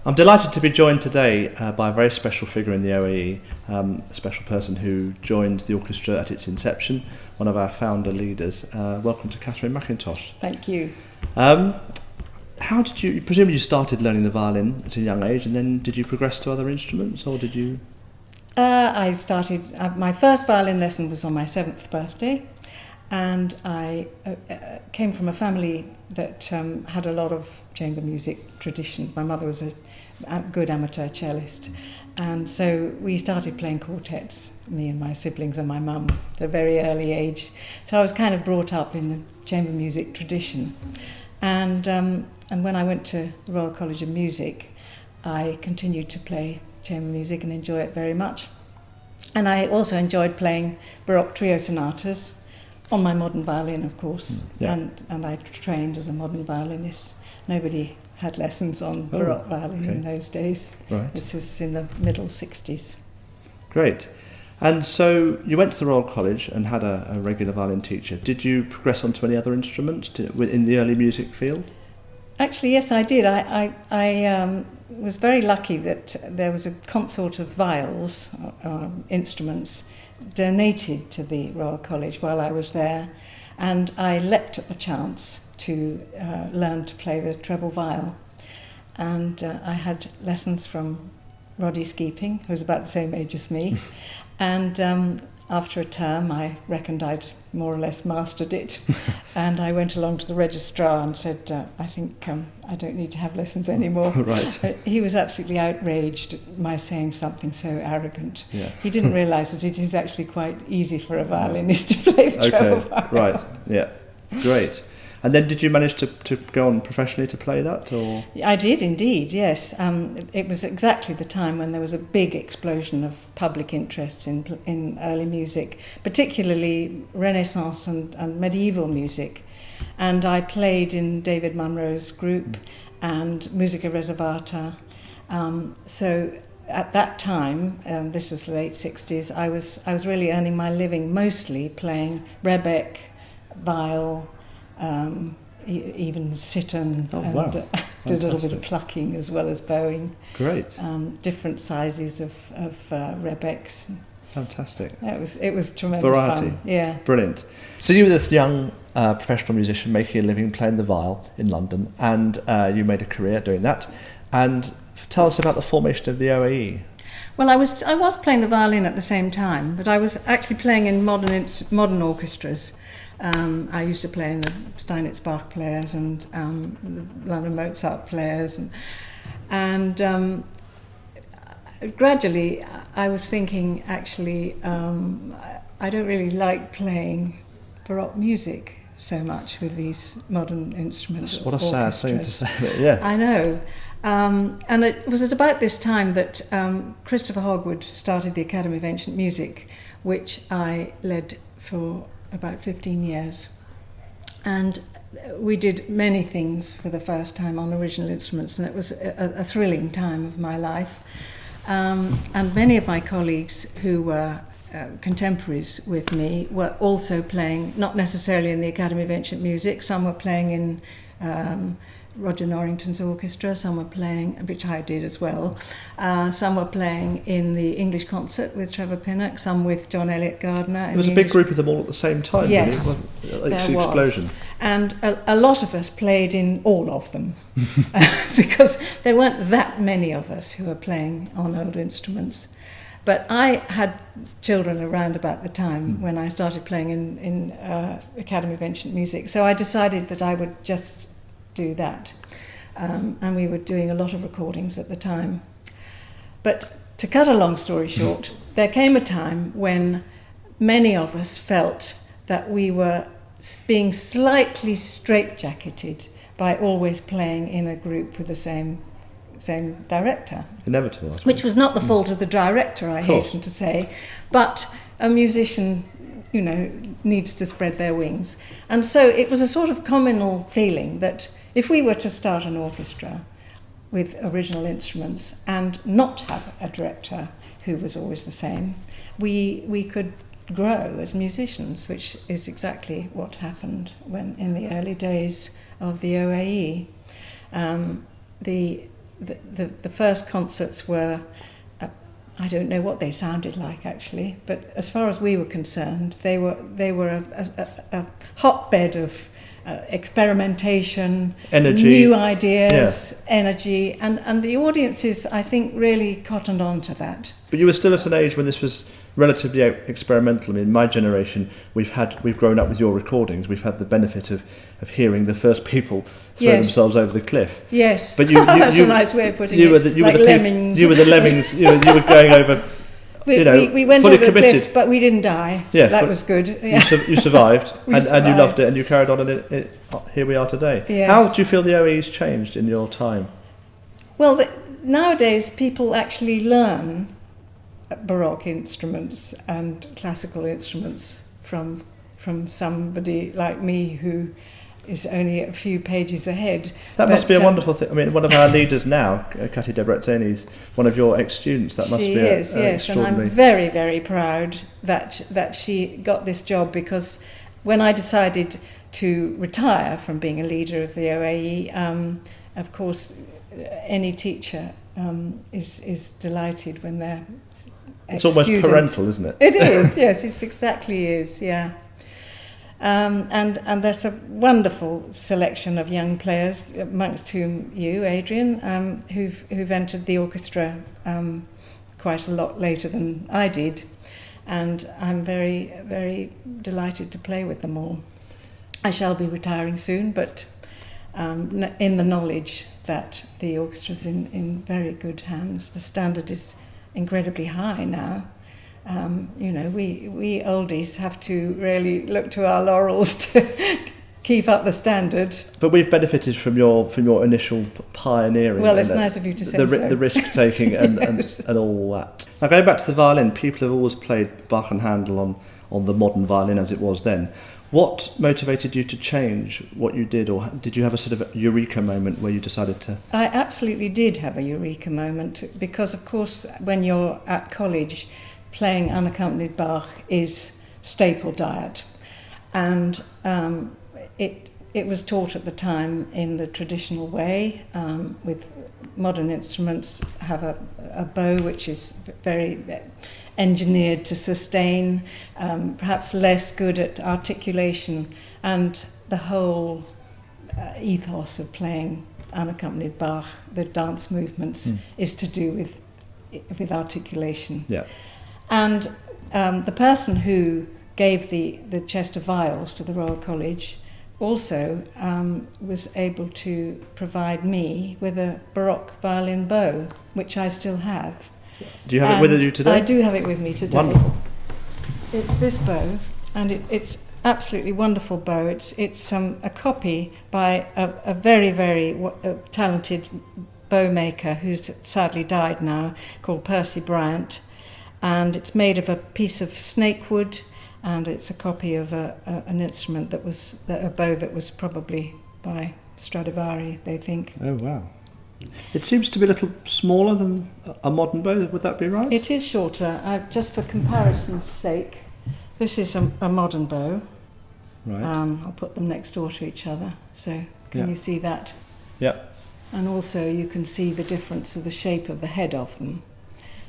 I'm delighted to be joined today by a very special figure in the OAE, a special person who joined the orchestra at its inception, one of our founder leaders. Welcome to Catherine McIntosh. Thank you. How did you, presumably you started learning the violin at a young age, and then did you progress to other instruments, or did you? I started, my first violin lesson was on my 7th birthday, and I came from a family that had a lot of chamber music tradition. My mother was a good amateur cellist, and so we started playing quartets, me and my siblings and my mum, at a very early age. So I was kind of brought up in the chamber music tradition. And when I went to the Royal College of Music, I continued to play chamber music and enjoy it very much. And I also enjoyed playing Baroque trio sonatas on my modern violin, of course. And I trained as a modern violinist. Nobody had lessons on Baroque violin in those days. Right. This was in the middle 60s. Great. And so you went to the Royal College and had a regular violin teacher. Did you progress on to any other instruments in the early music field? Actually, yes, I did. I was very lucky that there was a consort of viols, instruments, donated to the Royal College while I was there, and I leapt at the chance to learn to play the treble viol. And I had lessons from Roddy Skeeping, who was about the same age as me, and after a term I reckoned I'd more or less mastered it, and I went along to the registrar and said, I think I don't need to have lessons anymore. Right. He was absolutely outraged at my saying something so arrogant. Yeah. He didn't realise that it is actually quite easy for a violinist to play the treble viol. Right, yeah, great. And then did you manage to go on professionally to play that, or? I did indeed, yes. It was exactly the time when there was a big explosion of public interest in early music, particularly Renaissance and medieval music. And I played in David Munro's group and Musica Reservata. So at that time, this was the late 60s, I was really earning my living mostly playing rebec, viol, even sitan, and did a little bit of plucking as well as bowing. Great. Different sizes of rebecs. Fantastic. It was tremendous variety. fun. Yeah. Brilliant. So you were this young professional musician making a living playing the viol in London, and you made a career doing that. And tell us about the formation of the OAE. Well, I was playing the violin at the same time, but I was actually playing in modern orchestras. I used to play in the Steinitz Bach players and the London Mozart players, and gradually I was thinking, actually, I don't really like playing Baroque music so much with these modern instruments. What a sad thing to say, yeah. I know. And it was at about this time that Christopher Hogwood started the Academy of Ancient Music, which I led for about 15 years. And we did many things for the first time on original instruments, and it was a thrilling time of my life. And many of my colleagues who were contemporaries with me were also playing, not necessarily in the Academy of Ancient Music. Some were playing in Roger Norrington's orchestra, some were playing, which I did as well, some were playing in the English concert with Trevor Pinnock, some with John Eliot Gardner. There was a big group of them all at the same time, yes, really? It's an explosion. And a lot of us played in all of them, because there weren't that many of us who were playing on old instruments. But I had children around about the time when I started playing in Academy of Ancient Music, so I decided that I would just do that. And we were doing a lot of recordings at the time. But to cut a long story short, there came a time when many of us felt that we were being slightly straitjacketed by always playing in a group with the same director. Inevitable, I suppose. Which was not the fault of the director, I hasten to say, but a musician, needs to spread their wings. And so it was a sort of communal feeling that if we were to start an orchestra with original instruments and not have a director who was always the same, we could grow as musicians, which is exactly what happened when in the early days of the OAE. The the first concerts were, I don't know what they sounded like actually, but as far as we were concerned, they were a hotbed of experimentation, energy, new ideas, energy, and the audiences, I think, really cottoned on to that. But you were still at an age when this was relatively experimental. I mean, my generation, we've grown up with your recordings. We've had the benefit of hearing the first people throw themselves over the cliff. Yes, but that's a nice way of putting it. Like lemmings. You were the lemmings. you were going over. We went fully over committed. the cliff, but we didn't die. Yeah, that was good. Yeah. You survived, survived. And you loved it, and you carried on, and here we are today. Yes. How do you feel the OAE's changed in your time? Well, nowadays people actually learn Baroque instruments and classical instruments from somebody like me who is only a few pages ahead. That must be a wonderful thing. I mean, one of our leaders now, Katy Debretzeni, is one of your ex-students. That must be yes, extraordinary. And I'm very, very proud that she got this job, because when I decided to retire from being a leader of the OAE, of course, any teacher is delighted when they're It's almost parental, isn't it? It is, yes, it exactly is, yeah. And there's a wonderful selection of young players, amongst whom you, Adrian, who've entered the orchestra quite a lot later than I did, and I'm very, very delighted to play with them all. I shall be retiring soon, but in the knowledge that the orchestra's in very good hands. The standard is incredibly high now. We oldies have to really look to our laurels to keep up the standard. But we've benefited from your initial pioneering. Well, it's nice of you to say so. The risk taking and all that. Now, going back to the violin, people have always played Bach and Handel on the modern violin as it was then. What motivated you to change what you did, or did you have a sort of eureka moment where you decided to? I absolutely did have a eureka moment, because, of course, when you're at college, playing unaccompanied Bach is staple diet, and it was taught at the time in the traditional way. With modern instruments, have a bow which is very engineered to sustain, perhaps less good at articulation, and the whole ethos of playing unaccompanied Bach, the dance movements, is to do with articulation. Yeah. And the person who gave the chest of viols to the Royal College also was able to provide me with a Baroque violin bow, which I still have. Do you have it with you today? I do have it with me today. Wonderful. It's this bow, and it's absolutely wonderful bow. It's a copy by a very, very talented bow maker who's sadly died now, called Percy Bryant, and it's made of a piece of snakewood, and it's a copy of an instrument a bow that was probably by Stradivari, they think. Oh wow. It seems to be a little smaller than a modern bow, would that be right? It is shorter. Just for comparison's sake, this is a modern bow. Right. I'll put them next door to each other, so can you see that? Yeah. And also you can see the difference of the shape of the head of them.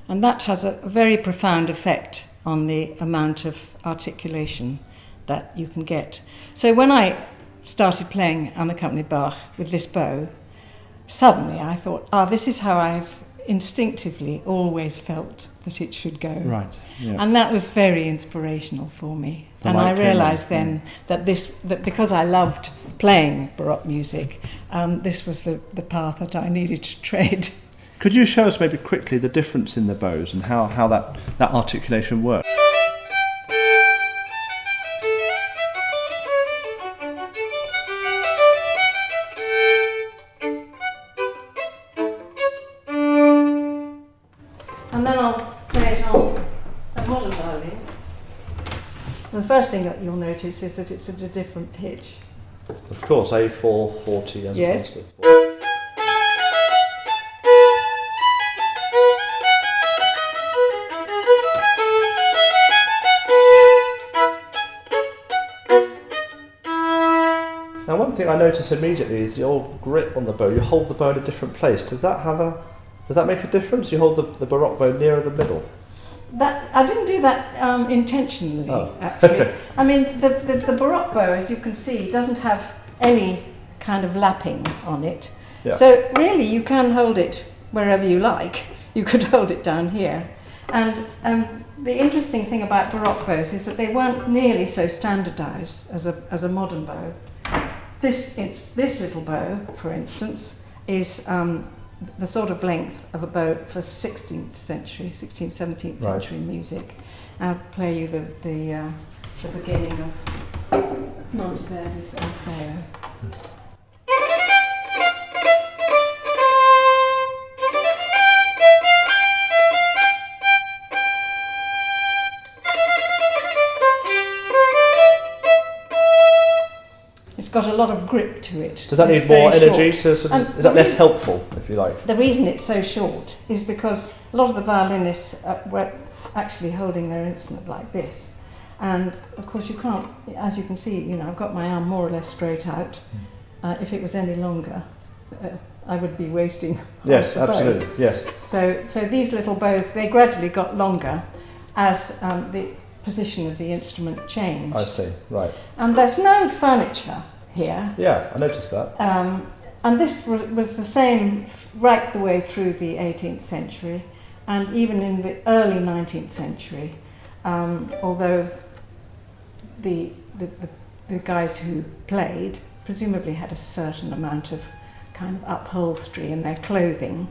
And that has a very profound effect on the amount of articulation that you can get. So when I started playing unaccompanied Bach with this bow, suddenly I thought, this is how I've instinctively always felt that it should go. Right. Yeah. And that was very inspirational for me. And I realised then that because I loved playing Baroque music, this was the path that I needed to tread. Could you show us maybe quickly the difference in the bows and how that articulation works? And then I'll play it on a modern violin. And the first thing that you'll notice is that it's at a different pitch. Of course, A4, 40 as Yes. opposed to... Now, one thing I notice immediately is the old grip on the bow. You hold the bow in a different place. Does that make a difference? You hold the baroque bow nearer the middle. That I didn't do that intentionally. Oh. Actually, I mean the baroque bow, as you can see, doesn't have any kind of lapping on it. Yeah. So really, you can hold it wherever you like. You could hold it down here, and the interesting thing about baroque bows is that they weren't nearly so standardised as a modern bow. This little bow, for instance, is the sort of length of a bow for 16th, 17th century music. I'll play you the beginning of Monteverdi's Orfeo. It's got a lot of grip to it. Does that need more energy? Is that less helpful, if you like? The reason it's so short is because a lot of the violinists were actually holding their instrument like this. And of course you can't, as you can see, I've got my arm more or less straight out. If it was any longer, I would be wasting Yes, half the absolutely, bow. yes. So these little bows, they gradually got longer as the position of the instrument changed. I see, right. And there's no furniture here. Yeah, I noticed that. And this was the same right the way through the 18th century, and even in the early 19th century, although the guys who played presumably had a certain amount of kind of upholstery in their clothing.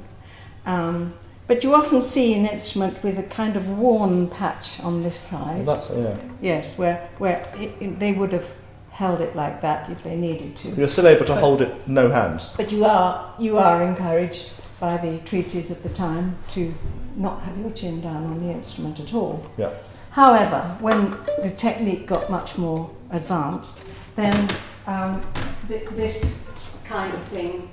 But you often see an instrument with a kind of worn patch on this side. Well, that's, yeah. Yes, where they would have held it like that if they needed to. You're still able to hold it no hands. But you are encouraged by the treaties of the time to not have your chin down on the instrument at all. Yeah. However, when the technique got much more advanced, then this kind of thing,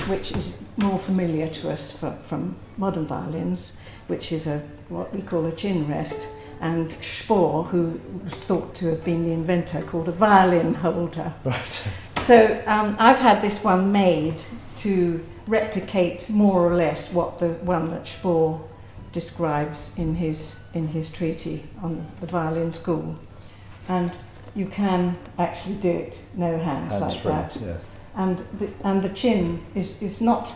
which is more familiar to us from modern violins, which is what we call a chin rest, and Spohr, who was thought to have been the inventor, called a violin holder. Right. So I've had this one made to replicate more or less what the one that Spohr describes in his treatise on the violin school, and you can actually do it no hands like free, that. yes. And the chin is not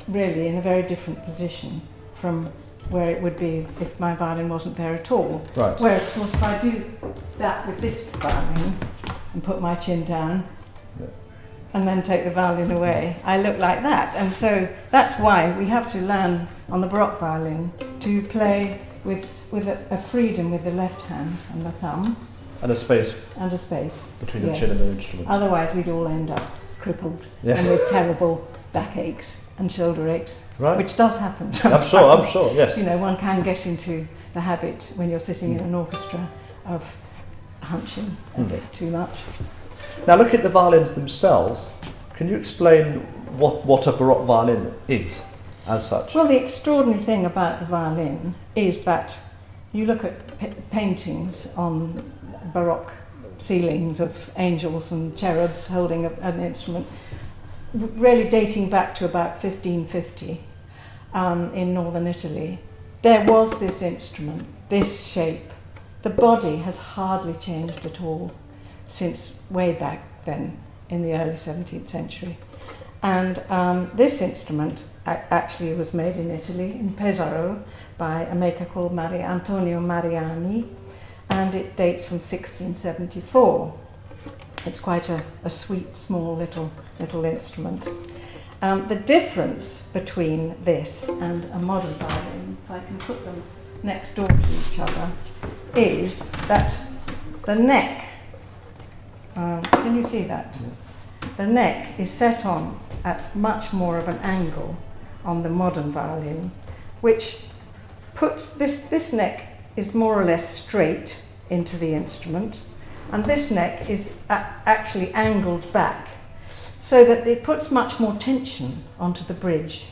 really in a very different position from where it would be if my violin wasn't there at all. Right. Where, of course, if I do that with this violin and put my chin down, yeah, and then take the violin away, I look like that. And so that's why we have to learn on the baroque violin to play with a freedom with the left hand and the thumb. And a space And a space. between Yes. the chin and the instrument. Otherwise we'd all end up crippled Yeah. and with terrible backaches and shoulder aches, Right. which does happen I'm sometimes. sure, yes. One can get into the habit when you're sitting in an orchestra of hunching a bit too much. Now look at the violins themselves. Can you explain what a baroque violin is as such? Well, the extraordinary thing about the violin is that you look at paintings on baroque ceilings of angels and cherubs holding an instrument, really dating back to about 1550 in northern Italy. There was this instrument, this shape. The body has hardly changed at all since way back then in the early 17th century. And this instrument actually was made in Italy, in Pesaro, by a maker called Antonio Mariani, and it dates from 1674. It's quite a sweet, small little instrument. The difference between this and a modern violin, if I can put them next door to each other, is that the neck, can you see that? The neck is set on at much more of an angle on the modern violin, which puts this neck is more or less straight into the instrument, and this neck is actually angled back, so that it puts much more tension onto the bridge,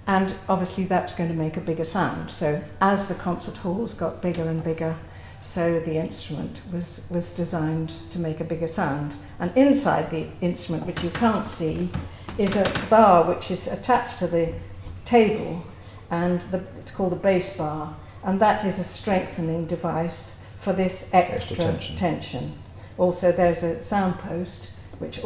and obviously that's going to make a bigger sound. So as the concert halls got bigger and bigger, so the instrument was designed to make a bigger sound. And inside the instrument, which you can't see, is a bar which is attached to the table, and it's called the bass bar, and that is a strengthening device for this extra tension. Also, there's a sound post which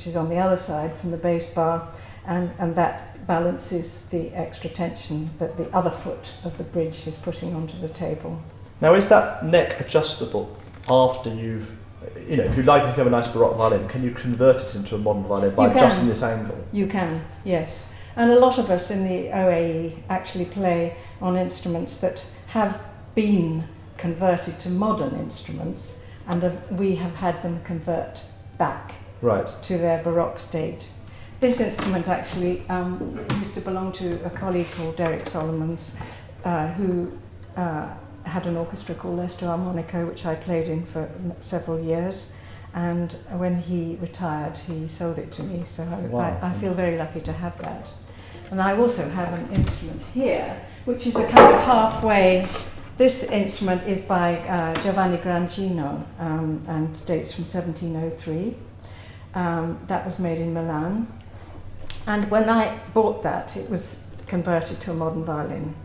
is on the other side from the bass bar, and that balances the extra tension that the other foot of the bridge is putting onto the table. Now, is that neck adjustable after you've, if you like, if you have a nice Baroque violin, can you convert it into a modern violin by adjusting this angle? You can, yes. And a lot of us in the OAE actually play on instruments that have been converted to modern instruments, and we have had them convert back to their Baroque state. This instrument actually used to belong to a colleague called Derek Solomons, who had an orchestra called Leicester Harmonica, which I played in for several years. And when he retired, he sold it to me, so I feel very lucky to have that. And I also have an instrument here, which is a kind of halfway. This instrument is by Giovanni Grangino and dates from 1703. That was made in Milan. And when I bought that, it was converted to a modern violin.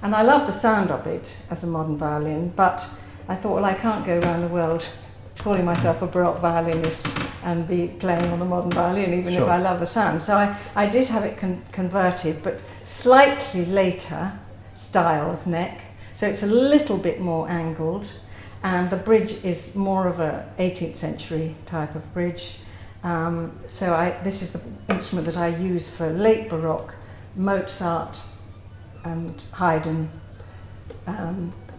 And I love the sound of it as a modern violin, but I thought, well, I can't go around the world calling myself a Baroque violinist and be playing on a modern violin, even if I love the sound. So I did have it converted, but slightly later style of neck. So it's a little bit more angled, and the bridge is more of a 18th century type of bridge. This is the instrument that I use for late Baroque, Mozart and Haydn,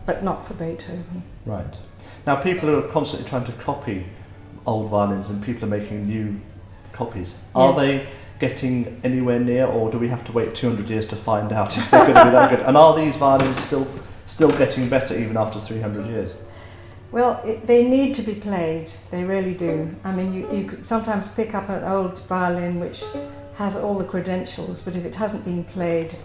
but not for Beethoven. Right. Now, people are constantly trying to copy old violins, and people are making new copies. Are they getting anywhere near, or do we have to wait 200 years to find out if they're going to be that good? And are these violins still getting better even after 300 years? Well, they need to be played. They really do. I mean, you could sometimes pick up an old violin which has all the credentials, but if it hasn't been played,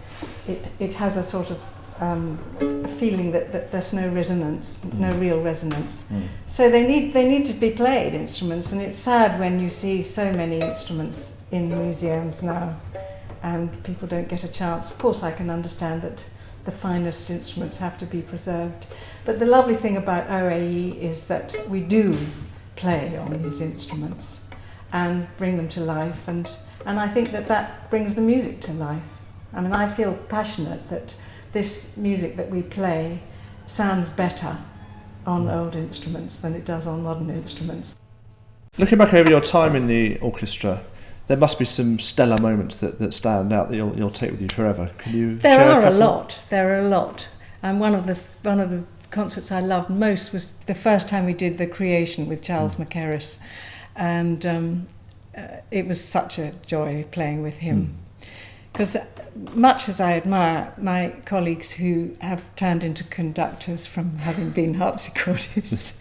it has a sort of a feeling that there's no resonance, no real resonance. So they need to be played, instruments, and it's sad when you see so many instruments in museums now and people don't get a chance. Of course, I can understand that the finest instruments have to be preserved, but the lovely thing about OAE is that we do play on these instruments and bring them to life, and I think that brings the music to life. I mean, I feel passionate that this music that we play sounds better on old instruments than it does on modern instruments. Looking back over your time in the orchestra, there must be some stellar moments that stand out that you'll take with you forever. Can you There share are a couple? There are a lot. And one of the concerts I loved most was the first time we did The Creation with Charles McKerris, and it was such a joy playing with him. Because much as I admire my colleagues who have turned into conductors from having been harpsichordists,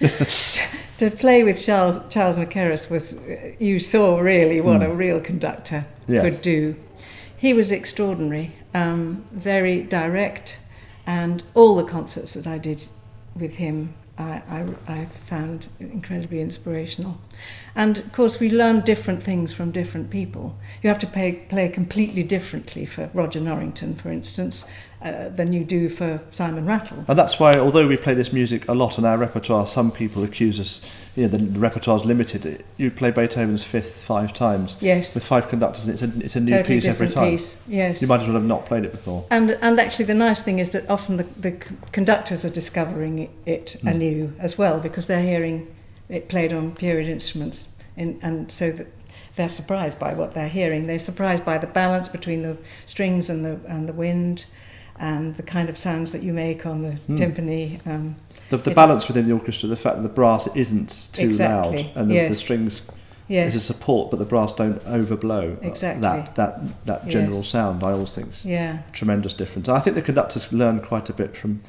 to play with Charles McKerris was, you saw really what a real conductor could do. He was extraordinary, very direct, and all the concerts that I did with him I found incredibly inspirational. And of course we learn different things from different people. You have to play completely differently for Roger Norrington, for instance, than you do for Simon Rattle. And that's why, although we play this music a lot in our repertoire, some people accuse us, the repertoire's limited. You play Beethoven's Fifth 5 times, yes, with 5 conductors, and it's a new totally piece every time. Piece. Yes. You might as well have not played it before. And actually the nice thing is that often the conductors are discovering it anew as well, because they're hearing it played on period instruments, and so that they're surprised by what they're hearing. They're surprised by the balance between the strings and the wind, and the kind of sounds that you make on the timpani. The balance within the orchestra, the fact that the brass isn't too loud, and the strings is a support, but the brass don't overblow that general sound. I always think it's tremendous difference. I think the conductors learn quite a bit from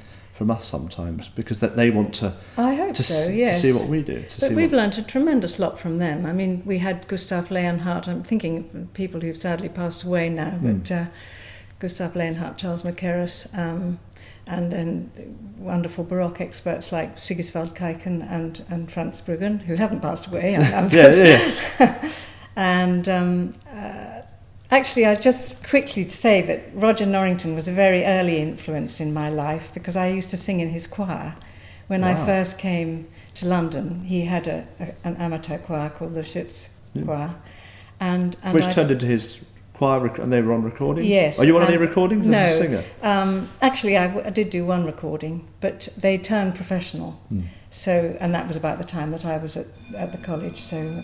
us sometimes, because that they want to to see what we do. But we've learned a tremendous lot from them. I mean, we had Gustav Leonhardt. I'm thinking of people who've sadly passed away now, but Gustav Leonhardt, Charles McKerris, and then wonderful Baroque experts like Sigiswald Kaiken and Franz Bruggen, who haven't passed away. And actually, I just quickly to say that Roger Norrington was a very early influence in my life, because I used to sing in his choir. When I first came to London, he had an amateur choir called the Schütz Choir. And which turned into his choir, and they were on recording? Yes. Are you on any recordings no, as a singer? Actually, I did do one recording, but they turned professional. So, and that was about the time that I was at the college. So,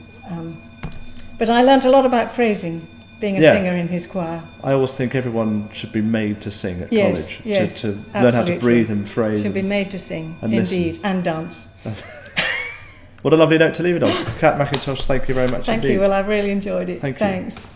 but I learnt a lot about phrasing, being a singer in his choir. I always think everyone should be made to sing at college, to learn absolutely. how to breathe and phrase. Should be made to sing, and indeed, and dance. What a lovely note to leave it on. Kat McIntosh, thank you very much Thank indeed. you, well, I've really enjoyed it. Thank you. Thanks.